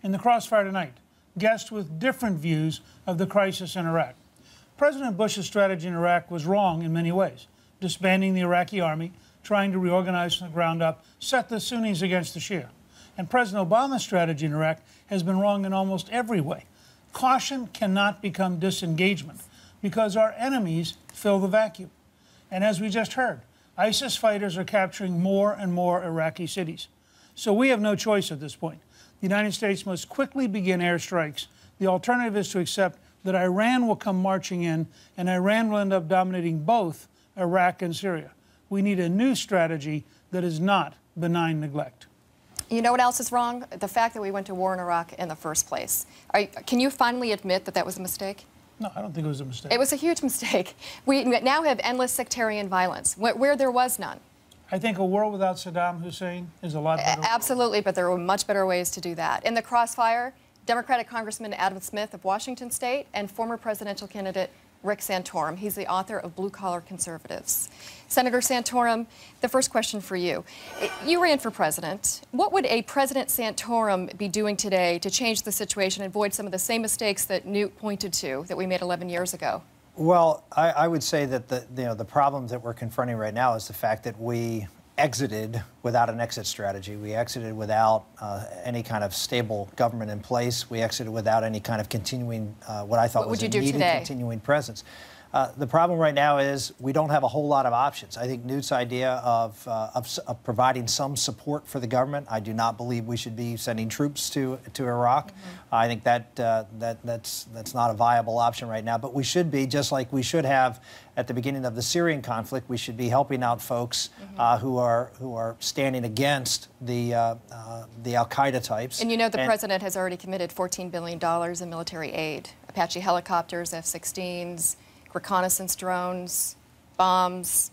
in the crossfire tonight, guests with different views of the crisis in Iraq. President Bush's strategy in Iraq was wrong in many ways. Disbanding the Iraqi army, trying to reorganize from the ground up, set the Sunnis against the Shia. And President Obama's strategy in Iraq has been wrong in almost every way. Caution cannot become disengagement because our enemies fill the vacuum. And as we just heard, ISIS fighters are capturing more and more Iraqi cities. So we have no choice at this point. The United States must quickly begin airstrikes. The alternative is to accept that Iran will come marching in, and Iran will end up dominating both Iraq and Syria. We need a new strategy that is not benign neglect. You know what else is wrong? The fact that we went to war in Iraq in the first place. Can you finally admit that that was a mistake? No, I don't think it was a mistake. It was a huge mistake. We now have endless sectarian violence, where there was none. I think a world without Saddam Hussein is a lot better. Absolutely, but there were much better ways to do that. In the crossfire, Democratic Congressman Adam Smith of Washington State and former presidential candidate Rick Santorum. He's the author of Blue Collar Conservatives. Senator Santorum, the first question for you. You ran for president. What would a President Santorum be doing today to change the situation and avoid some of the same mistakes that Newt pointed to that we made 11 years ago? Well, I would say that the problem that we're confronting right now is the fact that we exited without an exit strategy. We exited without any kind of stable government in place. We exited without any kind of continuing, what I thought was a needed continuing presence. The problem right now is we don't have a whole lot of options. I think Newt's idea of providing some support for the government, I do not believe we should be sending troops to Iraq. I think that's not a viable option right now. But we should be, just like we should have at the beginning of the Syrian conflict, we should be helping out folks who are standing against the Al-Qaeda types. And you know the president has already committed $14 billion in military aid. Apache helicopters, F-16s, reconnaissance drones, bombs,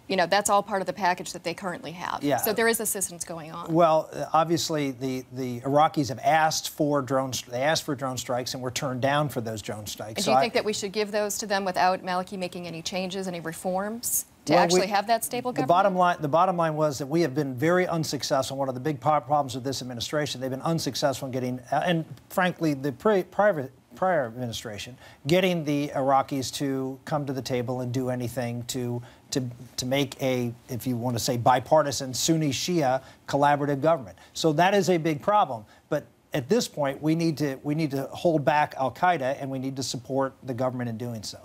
you know, that's all part of the package that they currently have. Yeah. So there is assistance going on. Well, obviously, the Iraqis have asked for drone strikes and were turned down for those drone strikes. And do you think that we should give those to them without Maliki making any changes, any reforms to actually have that stable government? The bottom line was that we have been very unsuccessful. One of the big problems with this administration, they've been unsuccessful in getting, and frankly, the prior administration, getting the Iraqis to come to the table and do anything to make a, if you want to say, bipartisan Sunni-Shia collaborative government. So that is a big problem. But at this point, we need to hold back Al-Qaeda, and we need to support the government in doing so.